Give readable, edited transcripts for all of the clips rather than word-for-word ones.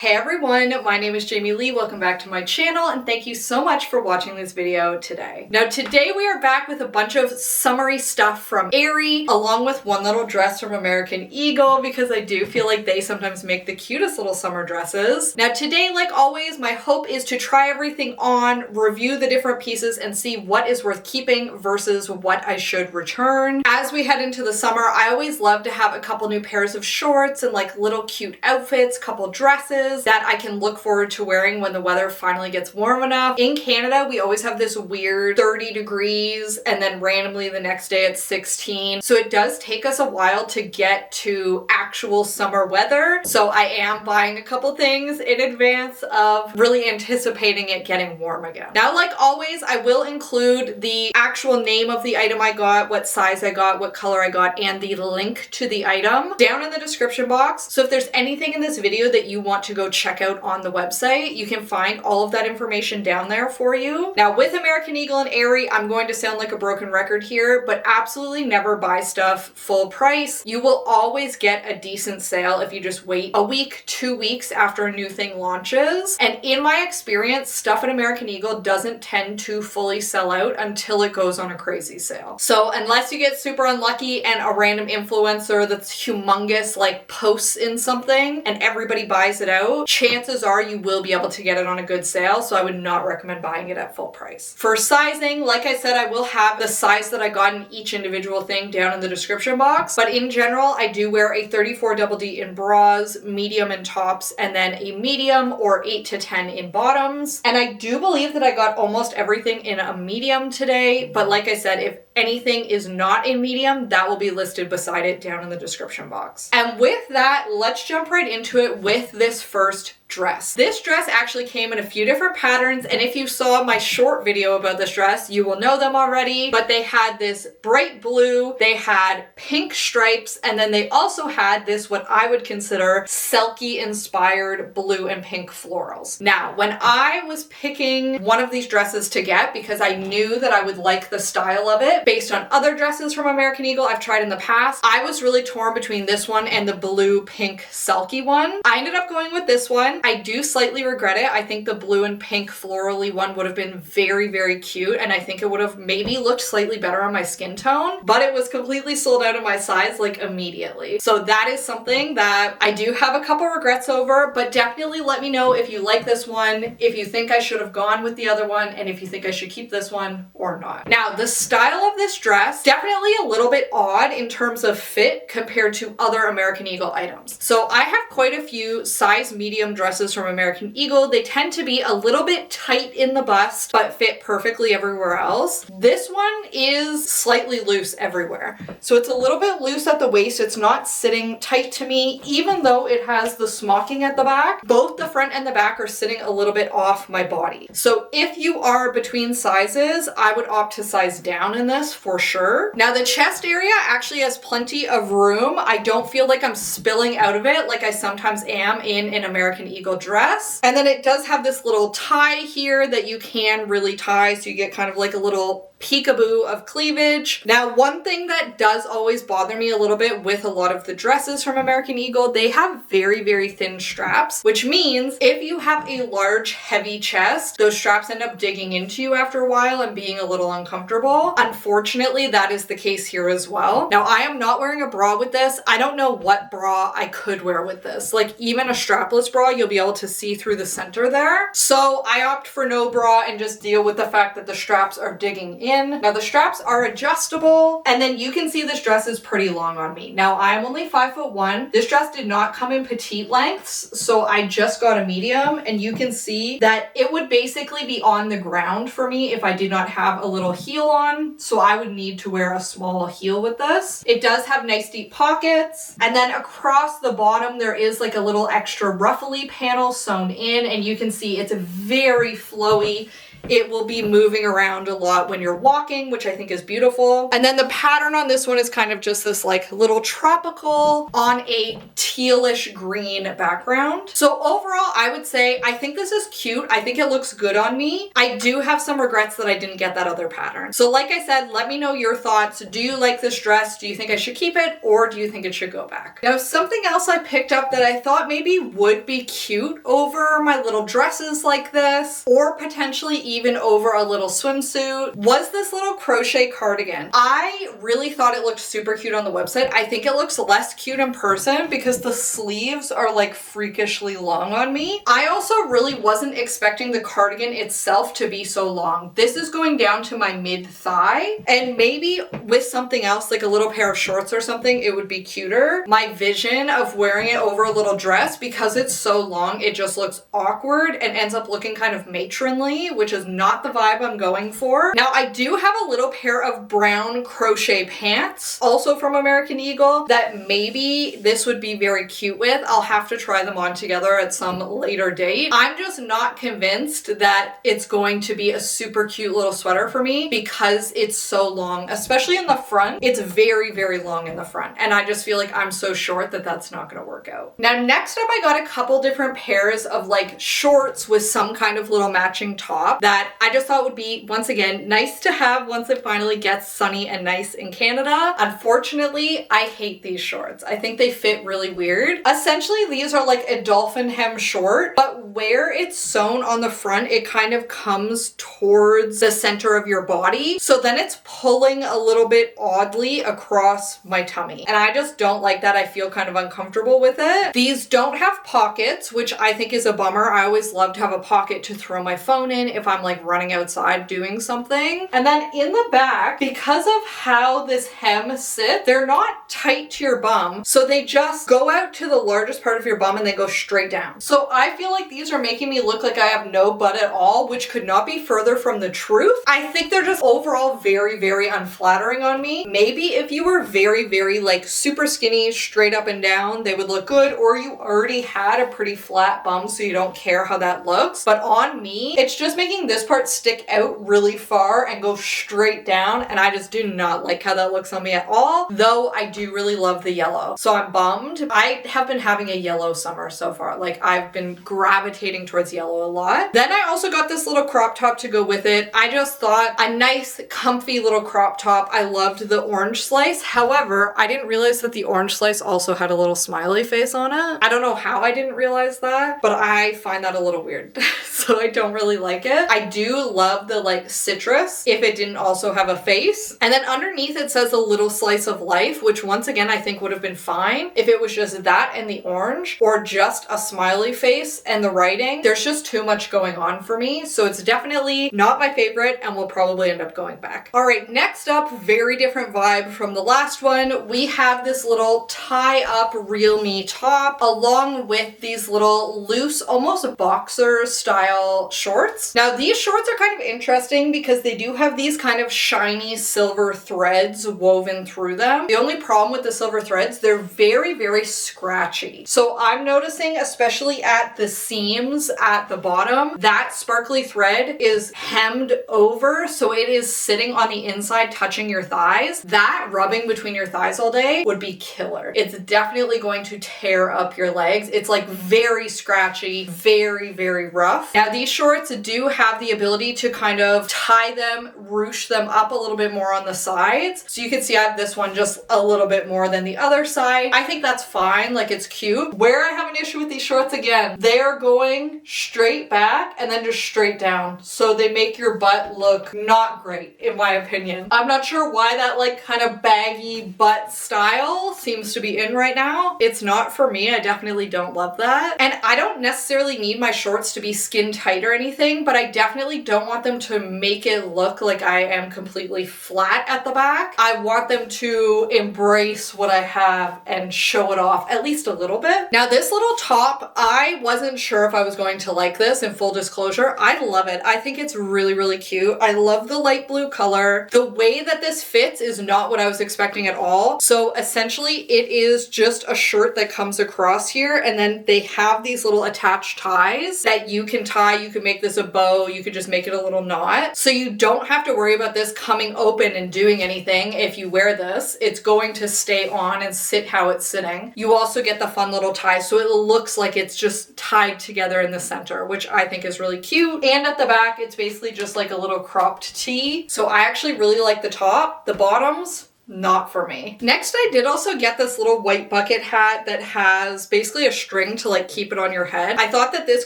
Hey everyone, my name is Jamie Lee. Welcome back to my channel and thank you so much for watching this video today. Now today we are back with a bunch of summery stuff from Aerie along with one little dress from American Eagle because I do feel like they sometimes make the cutest little summer dresses. Now today, like always, my hope is to try everything on, review the different pieces and see what is worth keeping versus what I should return. As we head into the summer, I always love to have a couple new pairs of shorts and like little cute outfits, couple dresses that I can look forward to wearing when the weather finally gets warm enough. In Canada, we always have this weird 30 degrees and then randomly the next day it's 16. So it does take us a while to get to actual summer weather. So I am buying a couple things in advance of really anticipating it getting warm again. Now, like always, I will include the actual name of the item I got, what size I got, what color I got, and the link to the item down in the description box. So if there's anything in this video that you want to go check out on the website, you can find all of that information down there for you. Now with American Eagle and Aerie, I'm going to sound like a broken record here, but absolutely never buy stuff full price. You will always get a decent sale if you just wait a week, 2 weeks after a new thing launches. And in my experience, stuff at American Eagle doesn't tend to fully sell out until it goes on a crazy sale. So unless you get super unlucky and a random influencer that's humongous like posts in something and everybody buys it out, chances are you will be able to get it on a good sale, so I would not recommend buying it at full price. For sizing, like I said, I will have the size that I got in each individual thing down in the description box, but in general, I do wear a 34 double D in bras, medium in tops, and then a medium or 8 to 10 in bottoms. And I do believe that I got almost everything in a medium today, but like I said, if anything is not in medium, that will be listed beside it down in the description box. And with that, let's jump right into it with this first dress. This dress actually came in a few different patterns, and if you saw my short video about this dress, you will know them already, but they had this bright blue, they had pink stripes, and then they also had this what I would consider Selkie inspired blue and pink florals. Now, when I was picking one of these dresses to get, because I knew that I would like the style of it based on other dresses from American Eagle I've tried in the past, I was really torn between this one and the blue pink Selkie one. I ended up going with this one. I do slightly regret it. I think the blue and pink florally one would have been very, very cute, and I think it would have maybe looked slightly better on my skin tone, but it was completely sold out of my size like immediately. So that is something that I do have a couple regrets over, but definitely let me know if you like this one, if you think I should have gone with the other one, and if you think I should keep this one or not. Now, the style of this dress, definitely a little bit odd in terms of fit compared to other American Eagle items. So I have quite a few size medium dresses from American Eagle. They tend to be a little bit tight in the bust, but fit perfectly everywhere else. This one is slightly loose everywhere. So it's a little bit loose at the waist. It's not sitting tight to me, even though it has the smocking at the back. Both the front and the back are sitting a little bit off my body. So if you are between sizes, I would opt to size down in this for sure. Now the chest area actually has plenty of room. I don't feel like I'm spilling out of it like I sometimes am in an American Eagle dress. And then it does have this little tie here that you can really tie, so you get kind of like a little peekaboo of cleavage. Now, one thing that does always bother me a little bit with a lot of the dresses from American Eagle, they have very, very thin straps, which means if you have a large, heavy chest, those straps end up digging into you after a while and being a little uncomfortable. Unfortunately, that is the case here as well. Now, I am not wearing a bra with this. I don't know what bra I could wear with this. Like even a strapless bra, you'll be able to see through the center there. So I opt for no bra and just deal with the fact that the straps are digging in. Now the straps are adjustable, and then you can see this dress is pretty long on me. Now I'm only 5'1". This dress did not come in petite lengths, so I just got a medium, and you can see that it would basically be on the ground for me if I did not have a little heel on, so I would need to wear a small heel with this. It does have nice deep pockets, and then across the bottom there is like a little extra ruffly panel sewn in, and you can see it's very flowy. it will be moving around a lot when you're walking, which I think is beautiful. And then the pattern on this one is kind of just this like little tropical on a tealish green background. So overall, I would say I think this is cute. I think it looks good on me. I do have some regrets that I didn't get that other pattern. So like I said, let me know your thoughts. Do you like this dress? Do you think I should keep it, or do you think it should go back? Now, something else I picked up that I thought maybe would be cute over my little dresses like this, or potentially even over a little swimsuit, was this little crochet cardigan. I really thought it looked super cute on the website. I think it looks less cute in person because the sleeves are like freakishly long on me. I also really wasn't expecting the cardigan itself to be so long. This is going down to my mid-thigh, and maybe with something else like a little pair of shorts or something, it would be cuter. My vision of wearing it over a little dress, because it's so long, it just looks awkward and ends up looking kind of matronly, which is not the vibe I'm going for. Now, I do have a little pair of brown crochet pants, also from American Eagle, that maybe this would be very cute with. I'll have to try them on together at some later date. I'm just not convinced that it's going to be a super cute little sweater for me because it's so long, especially in the front. It's very, very long in the front, and I just feel like I'm so short that that's not gonna work out. Now, next up, I got a couple different pairs of like shorts with some kind of little matching top that I just thought would be, once again, nice to have once it finally gets sunny and nice in Canada. Unfortunately, I hate these shorts. I think they fit really weird. Essentially, these are like a dolphin hem short, but where it's sewn on the front, it kind of comes towards the center of your body. So then it's pulling a little bit oddly across my tummy. And I just don't like that. I feel kind of uncomfortable with it. These don't have pockets, which I think is a bummer. I always love to have a pocket to throw my phone in if I'm like running outside doing something. And then in the back, because of how this hem sits, they're not tight to your bum. So they just go out to the largest part of your bum and they go straight down. So I feel like these are making me look like I have no butt at all, which could not be further from the truth. I think they're just overall very, very unflattering on me. Maybe if you were very, very like super skinny, straight up and down, they would look good, or you already had a pretty flat bum so you don't care how that looks. But on me, it's just making this part stick out really far and go straight down, and I just do not like how that looks on me at all, though I do really love the yellow. So I'm bummed. I have been having a yellow summer so far. Like, I've been gravitating towards yellow a lot. Then I also got this little crop top to go with it. I just thought a nice, comfy little crop top. I loved the orange slice. However, I didn't realize that the orange slice also had a little smiley face on it. I don't know how I didn't realize that, but I find that a little weird. So I don't really like it. I do love the like citrus if it didn't also have a face. And then underneath it says a little slice of life, which once again I think would have been fine if it was just that and the orange, or just a smiley face and the writing. There's just too much going on for me, so it's definitely not my favorite and will probably end up going back. All right, next up, very different vibe from the last one. We have this little tie up Real Me top along with these little loose, almost boxer style shorts. Now these shorts are kind of interesting because they do have these kind of shiny silver threads woven through them. The only problem with the silver threads, they're very, very scratchy. So I'm noticing, especially at the seams at the bottom, that sparkly thread is hemmed over, so it is sitting on the inside touching your thighs. That rubbing between your thighs all day would be killer. It's definitely going to tear up your legs. It's like very scratchy, very, very rough. Now these shorts do have the ability to kind of tie them, ruche them up a little bit more on the sides. So you can see I have this one just a little bit more than the other side. I think that's fine, like it's cute. Where I have an issue with these shorts, again, they are going straight back and then just straight down. So they make your butt look not great, in my opinion. I'm not sure why that like kind of baggy butt style seems to be in right now. It's not for me. I definitely don't love that. And I don't necessarily need my shorts to be skin tight or anything, but I definitely don't want them to make it look like I am completely flat at the back. I want them to embrace what I have and show it off at least a little bit. Now this little top, I wasn't sure if I was going to like this, in full disclosure. I love it. I think it's really, really cute. I love the light blue color. The way that this fits is not what I was expecting at all. So essentially it is just a shirt that comes across here, and then they have these little attached ties that you can tie. You can make this a bow. you could just make it a little knot. So you don't have to worry about this coming open and doing anything if you wear this. It's going to stay on and sit how it's sitting. You also get the fun little tie, so it looks like it's just tied together in the center, which I think is really cute. And at the back, it's basically just like a little cropped tee. So I actually really like the top. The bottoms, not for me. Next, I did also get this little white bucket hat that has basically a string to like keep it on your head. I thought that this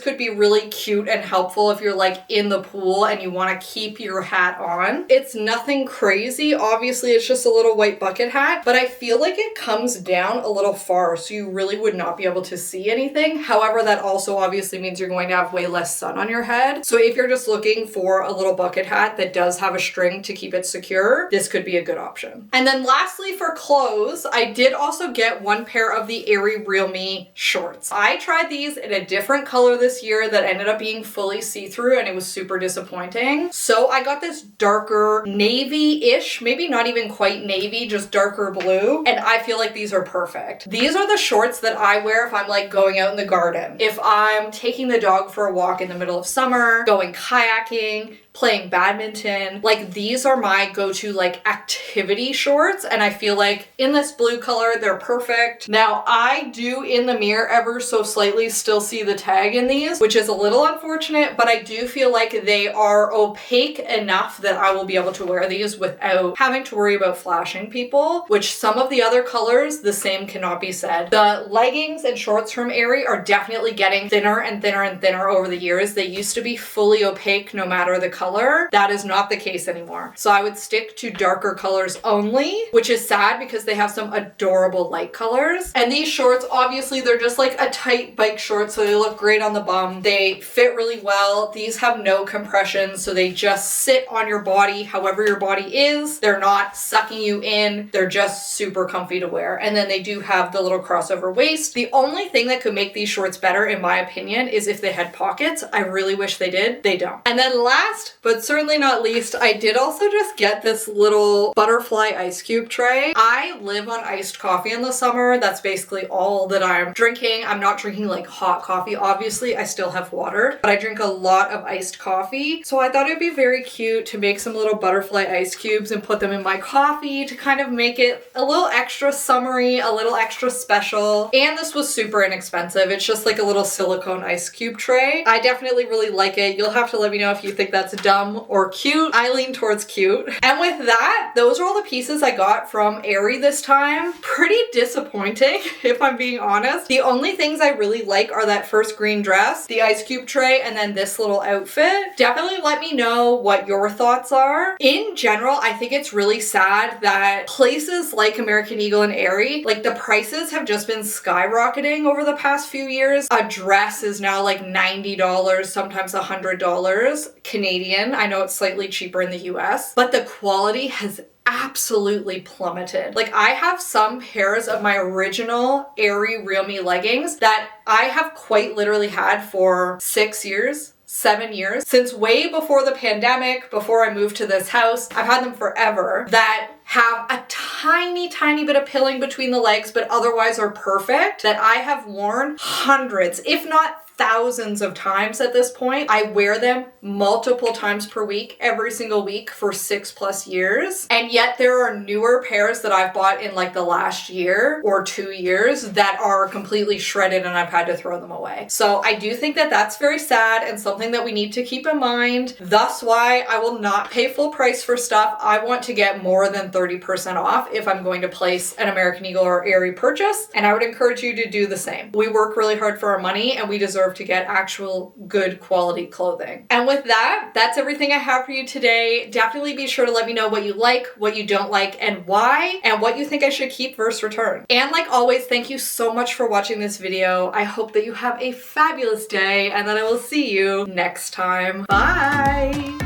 could be really cute and helpful if you're like in the pool and you want to keep your hat on. It's nothing crazy. Obviously, it's just a little white bucket hat, but I feel like it comes down a little far, so you really would not be able to see anything. However, that also obviously means you're going to have way less sun on your head. So if you're just looking for a little bucket hat that does have a string to keep it secure, this could be a good option. And then lastly, for clothes, I did also get one pair of the Aerie Real Me shorts. I tried these in a different color this year that ended up being fully see-through, and it was super disappointing. So I got this darker navy-ish, maybe not even quite navy, just darker blue, and I feel like these are perfect. These are the shorts that I wear if I'm like going out in the garden, if I'm taking the dog for a walk in the middle of summer, going kayaking, playing badminton. Like, these are my go-to like activity shorts, and I feel like in this blue color they're perfect. Now I do in the mirror ever so slightly still see the tag in these, which is a little unfortunate, but I do feel like they are opaque enough that I will be able to wear these without having to worry about flashing people, which some of the other colors, the same cannot be said. The leggings and shorts from Aerie are definitely getting thinner and thinner and thinner over the years. They used to be fully opaque no matter the color. That is not the case anymore. So I would stick to darker colors only, which is sad because they have some adorable light colors. And these shorts, obviously they're just like a tight bike short, so they look great on the bum. They fit really well. These have no compression, so they just sit on your body however your body is. They're not sucking you in. They're just super comfy to wear. And then they do have the little crossover waist. The only thing that could make these shorts better, in my opinion, is if they had pockets. I really wish they did. They don't. And then last, but certainly not least, I did also just get this little butterfly ice cube tray. I live on iced coffee in the summer. That's basically all that I'm drinking. I'm not drinking like hot coffee, obviously. I still have water, but I drink a lot of iced coffee. So I thought it'd be very cute to make some little butterfly ice cubes and put them in my coffee to kind of make it a little extra summery, a little extra special. And this was super inexpensive. It's just like a little silicone ice cube tray. I definitely really like it. You'll have to let me know if you think that's dumb or cute. I lean towards cute. And with that, those are all the pieces I got from Aerie this time. Pretty disappointing, if I'm being honest. The only things I really like are that first green dress, the ice cube tray, and then this little outfit. Definitely let me know what your thoughts are. In general, I think it's really sad that places like American Eagle and Aerie, like the prices have just been skyrocketing over the past few years. A dress is now like $90, sometimes $100 Canadian. I know it's slightly cheaper in the US, but the quality has absolutely plummeted. Like, I have some pairs of my original Aerie Real Me leggings that I have quite literally had for 6 years. 7 years, since way before the pandemic, before I moved to this house. I've had them forever, that have a tiny bit of pilling between the legs, but otherwise are perfect, that I have worn hundreds, if not thousands of times at this point. I wear them multiple times per week, every single week for 6+ years. And yet there are newer pairs that I've bought in like the last year or 2 years that are completely shredded and I've had to throw them away. So I do think that that's very sad and something that we need to keep in mind. Thus why I will not pay full price for stuff. I want to get more than 30% off if I'm going to place an American Eagle or Aerie purchase, and I would encourage you to do the same. We work really hard for our money and we deserve to get actual good quality clothing. And with that, that's everything I have for you today. Definitely be sure to let me know what you like, what you don't like, and why, and what you think I should keep versus return. And like always, thank you so much for watching this video. I hope that you have a fabulous day and that I will see you next time. Bye!